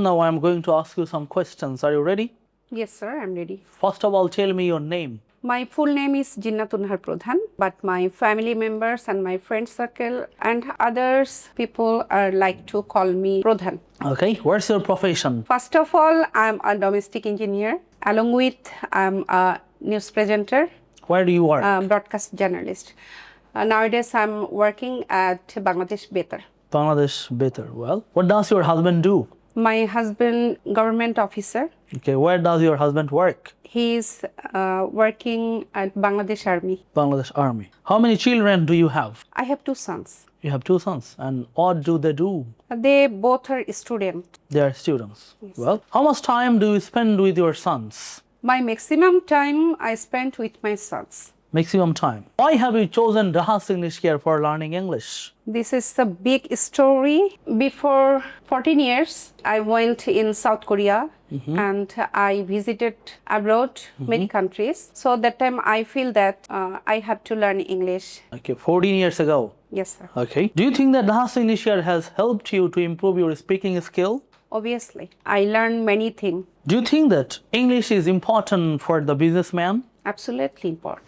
Now I'm going to ask you some questions. Are you ready? Yes, sir, I'm ready. First of all, tell me your name. My full name is Jinnatun Nahar Pradhan, but my family members and my friend circle and others people are like to call me Pradhan. Okay, what's your profession? First of all, I'm a domestic engineer. Along with, I'm a news presenter, Where do you work? broadcast journalist. Nowadays, I'm working at Bangladesh Betar. Bangladesh Better. Well, what does your husband do? My husband, government officer. Okay, where does your husband work? He is working at Bangladesh Army. Bangladesh Army. How many children do you have? I have two sons. You have two sons. And what do they do? They both are students. They are students. Well, how much time do you spend with your sons? My maximum time I spent with my sons. Maximum time. Why have you chosen Rahas English Care for learning English? This is a big story. Before 14 years, I went in South Korea and I visited abroad many countries. So that time I feel that I have to learn English. Okay, 14 years ago. Yes, sir. Okay. Do you think that Rahas English Care has helped you to improve your speaking skill? Obviously, I learned many things. Do you think that English is important for the businessman? Absolutely important.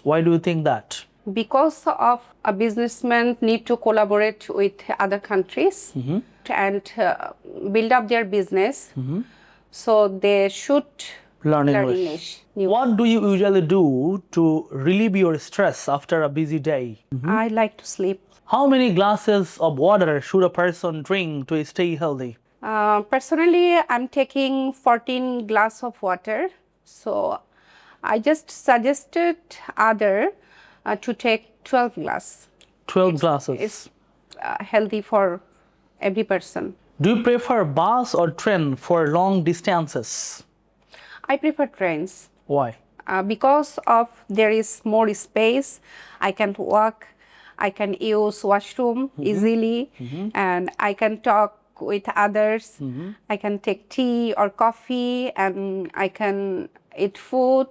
Why do you think that? Because of a businessman need to collaborate with other countries and build up their business. So they should Learn learn English. English. What do you usually do to relieve your stress after a busy day? I like to sleep. How many glasses of water should a person drink to stay healthy? Personally, I'm taking 14 glass of water. So I just suggested other to take 12 glass. 12 glasses. It's healthy for every person. Do you prefer bus or train for long distances? I prefer trains. Why? Because of there is more space, I can walk, I can use washroom easily, and I can talk with others. I can take tea or coffee, and I can eat food,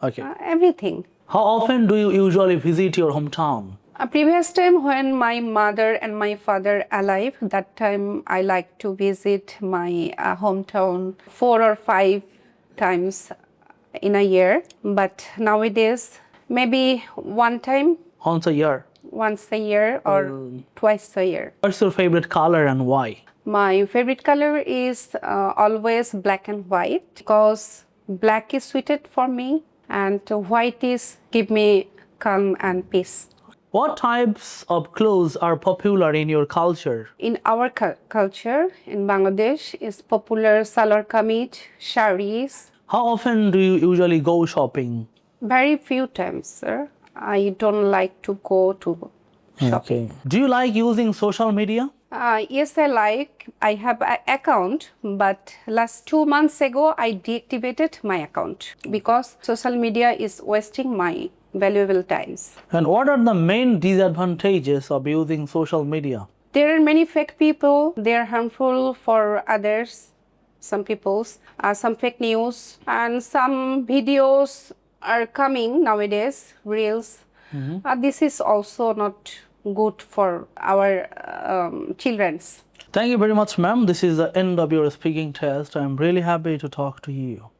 Okay. everything. How often do you usually visit your hometown? A previous time when my mother and my father alive, that time I like to visit my hometown 4 or 5 times in a year. But nowadays, maybe one time, Once a year. once a year or twice a year. What's your favorite color and why? My favorite color is always black and white because black is suited for me and white is give me calm and peace. What types of clothes are popular in your culture? In our culture in Bangladesh is popular salwar kameez, sarees. How often do you usually go shopping? Very few times, sir. I don't like to go to shopping. Okay. Do you like using social media? Yes, I like. I have an account, but last 2 months ago, I deactivated my account because social media is wasting my valuable times. And what are the main disadvantages of using social media? There are many fake people. They are harmful for others, some people's, some fake news, and some videos are coming nowadays, reels. This is also not good for our children's. Thank you very much, ma'am. This is the end of your speaking test. I'm really happy to talk to you.